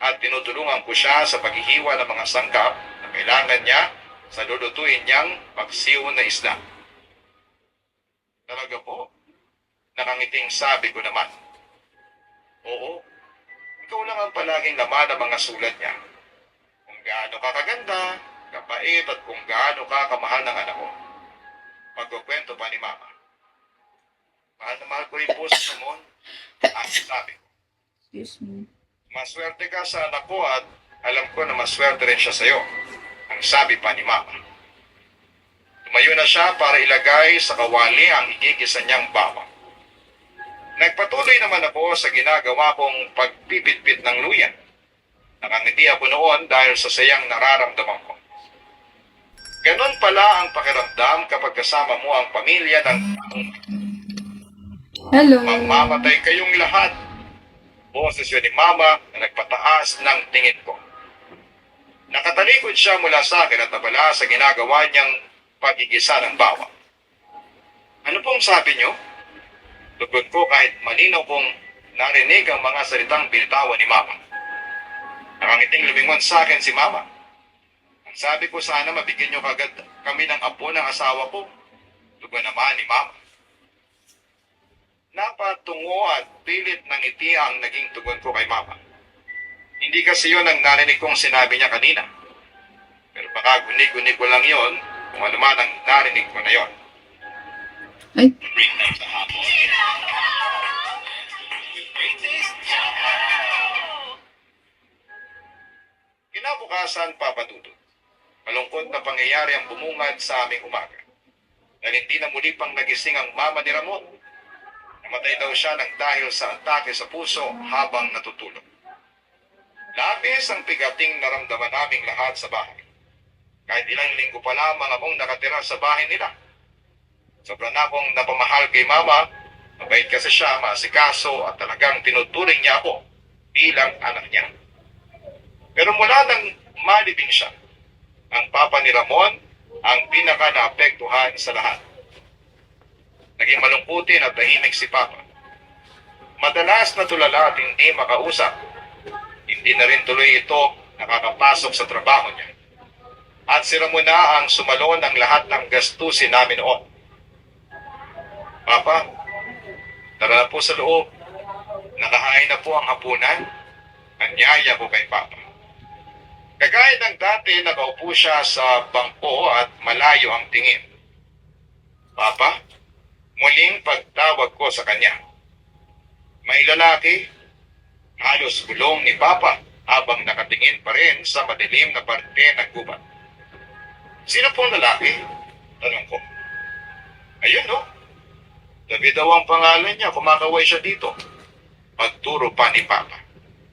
at tinutulungan ko siya sa paghihiwa ng mga sangkap na kailangan niya sa lulutuin niyang paksiw na isda. Talaga po? Nakangiting sabi ko naman. Oo, ikaw lang ang palaging laman ng mga sulat niya. Kung gaano ka kaganda, kabait at kung gaano ka kamahal ng anak ko. Magkukwento pa ni Mama. Mahal na mahal ko rin po si Ramon. Ang sabi ko. Excuse me. Maswerte ka sa anak ko at alam ko na maswerte rin siya sa'yo. Ang sabi pa ni Mama. Tumayo na siya para ilagay sa kawali ang igigisa niyang bawang. Nagpatuloy naman ako sa ginagawa kong pagpipitpit ng luyan. Nakangiti ako noon dahil sa sayang nararamdaman ko. Ganon pala ang pakiramdam kapag kasama mo ang pamilya ng Hello. mamamatay kayong lahat. Boses yun ni Mama na nagpataas ng tingin ko. Nakatalikod siya mula sa akin at nabala sa ginagawa niyang pagigisa ng bawang. Ano pong sabi niyo? Tugon ko kahit malinaw kong narinig ang mga salitang binitawan ni Mama. Nakangiting lumingon sa akin si Mama. Ang sabi ko sana mabigyan niyo kagad kami ng apo ng asawa ko. Tugon naman ni Mama. Napatungo at pilit ng ngiti ang naging tugon ko kay Mama. Hindi kasi yun ang narinig kong sinabi niya kanina. Pero baka gunig-gunig ko lang yon kung ano man ang narinig ko na yon. Ay, Kinabukasan, Papa Dudut. Malungkot na pangyayari ang bumungad sa aming umaga. Dahil hindi na muli pang nagising ang mama ni Ramon. Namatay daw siya ng dahil sa atake sa puso habang natutulog. Labis ang pigating naramdaman naming lahat sa bahay. Kahit ilang linggo pa lamang akong nakatira sa bahay nila. Sobrang akong napamahal kay Mama. Mabait kasi siya, maasikaso at talagang tinuturing niya ako bilang anak niya. Pero mula nang malibing siya, ang papa ni Ramon ang pinaka naapektuhan sa lahat. Naging malungkutin at tahimik si Papa. Madalas na tulala at hindi makausap. Hindi na rin tuloy ito nakakapasok sa trabaho niya. At si Ramon na ang sumalon ng lahat ng gastusin namin noon. Papa, tara na po sa loob. Nakahain na po ang hapunan. Anyaya ko kay Papa. Kagaya ng dati, nakaupo siya sa bangko at malayo ang tingin. Papa, muling pagtawag ko sa kanya. May lalaki, halos gulong ni Papa habang nakatingin pa rin sa madilim na parte ng gubat. Sino pong lalaki? Tanong ko. Ayun no. David daw ang pangalan niya, kumakaway siya dito. Pagturo pa ni Papa.